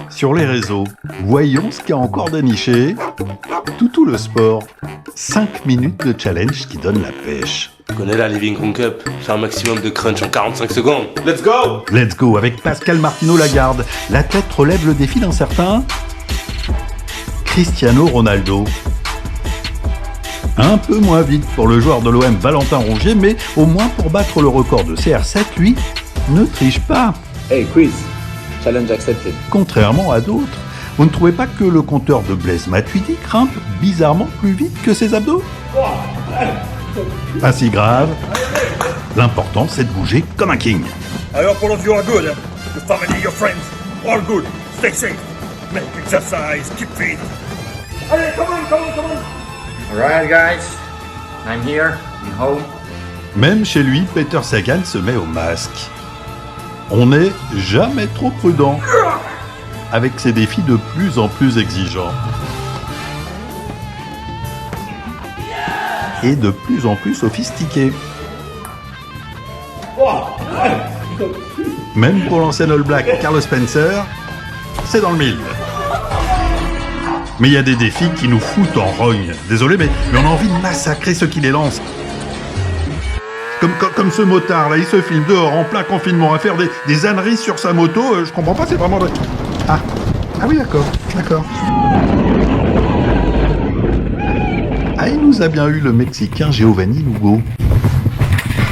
Sur les réseaux, voyons ce qu'a encore déniché Toutou le sport. 5 minutes de challenge qui donne la pêche. Tu connais la Living Room Cup, faire un maximum de crunch en 45 secondes. Let's go! Let's go avec Pascal Martino Lagarde. L'athlète relève le défi d'un certain Cristiano Ronaldo. Un peu moins vite pour le joueur de l'OM Valentin Rongier, mais au moins pour battre le record de CR7, lui, ne triche pas. Hey, quiz. Challenge accepted. Contrairement à d'autres, vous ne trouvez pas que le compteur de Blaise Matuidi grimpe bizarrement plus vite que ses abdos? Pas si grave. L'important, c'est de bouger comme un king. I hope all of you are good. Your family, your friends, all good. Stay safe. Make exercise, keep fit. Allez, come on. Alright, guys. I'm here. I'm home. Même chez lui, Peter Sagan se met au masque. On n'est jamais trop prudent, avec ces défis de plus en plus exigeants. Et de plus en plus sophistiqués. Même pour l'ancien All Black Carlos Spencer, c'est dans le mille. Mais il y a des défis qui nous foutent en rogne. Désolé, mais on a envie de massacrer ceux qui les lancent. Comme ce motard, là, il se filme dehors en plein confinement à faire des âneries sur sa moto. Je comprends pas, c'est vraiment... Ah oui, d'accord. Ah, il nous a bien eu le Mexicain Giovanni Lugo.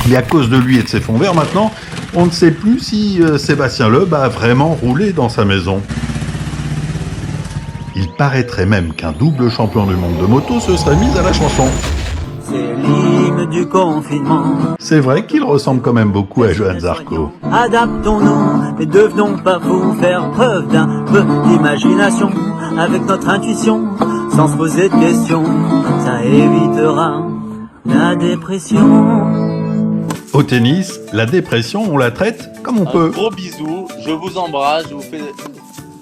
Mais à cause de lui et de ses fonds verts, maintenant, on ne sait plus si Sébastien Loeb a vraiment roulé dans sa maison. Il paraîtrait même qu'un double champion du monde de moto se serait mis à la chanson. C'est l'hymne du confinement. C'est vrai qu'il ressemble quand même beaucoup à Johan Zarco. Adaptons-nous, mais devenons pas fous, faire preuve d'un peu d'imagination, avec notre intuition, sans se poser de questions, ça évitera la dépression. Au tennis, la dépression, on la traite comme on peut. Gros bisous, je vous embrasse, je vous fais...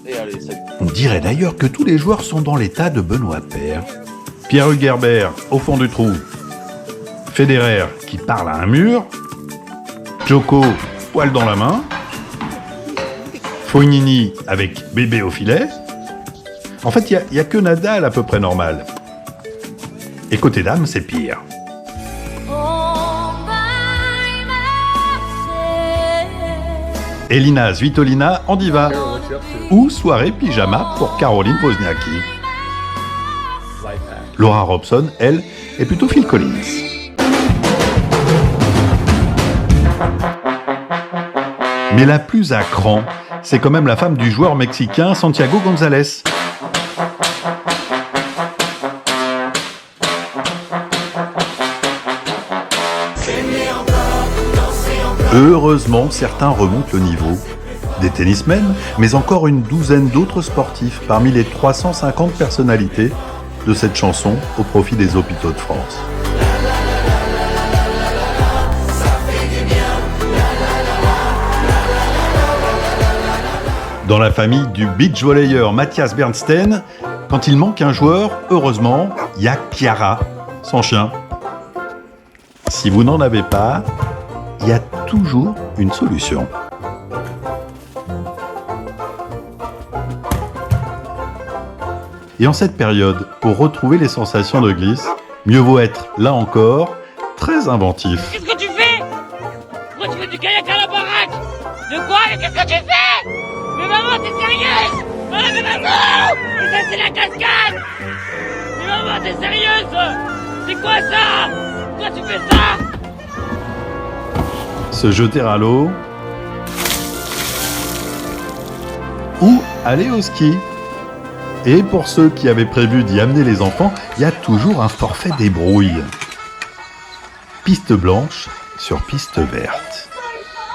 Et allez, salut. On dirait d'ailleurs que tous les joueurs sont dans l'état de Benoît Paire. Pierre Hugerbert, au fond du trou. Federer, qui parle à un mur. Djoko, poil dans la main. Fognini, avec bébé au filet. En fait, il n'y a que Nadal à peu près normal. Et côté dame, c'est pire. Elina Svitolina en diva. Ou soirée pyjama pour Caroline Wozniacki. Laura Robson, elle, est plutôt Phil Collins. Mais la plus à cran, c'est quand même la femme du joueur mexicain Santiago González. Heureusement, certains remontent le niveau. Des tennismen, mais encore une douzaine d'autres sportifs parmi les 350 personnalités de cette chanson au profit des hôpitaux de France. Dans la famille du beach volleyeur Mathias Bernstein, quand il manque un joueur, heureusement, il y a Chiara, son chien. Si vous n'en avez pas, il y a toujours une solution. Et en cette période, pour retrouver les sensations de glisse, mieux vaut être, là encore, très inventif. Qu'est-ce que tu fais? Pourquoi tu fais du kayak à la baraque? De quoi? Mais qu'est-ce que tu fais? Mais maman, t'es sérieuse? Mais maman! Mais ça, c'est la cascade! Mais maman, t'es sérieuse? C'est quoi ça? Pourquoi tu fais ça? Se jeter à l'eau ou aller au ski. Et pour ceux qui avaient prévu d'y amener les enfants, il y a toujours un forfait débrouille. Piste blanche sur piste verte.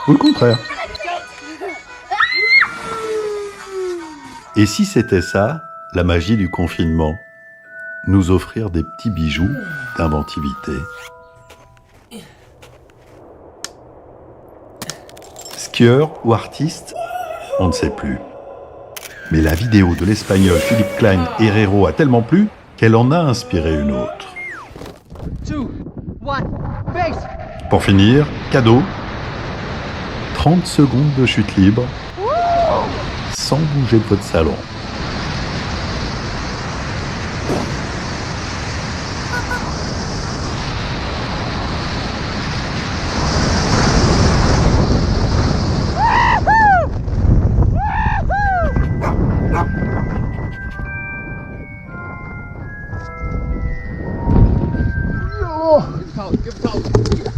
Ou le contraire. Et si c'était ça, la magie du confinement? Nous offrir des petits bijoux d'inventivité. Skieur ou artiste, on ne sait plus. Mais la vidéo de l'Espagnol Philippe Klein Herrero a tellement plu qu'elle en a inspiré une autre. Pour finir, cadeau, 30 secondes de chute libre, sans bouger de votre salon. Give it out.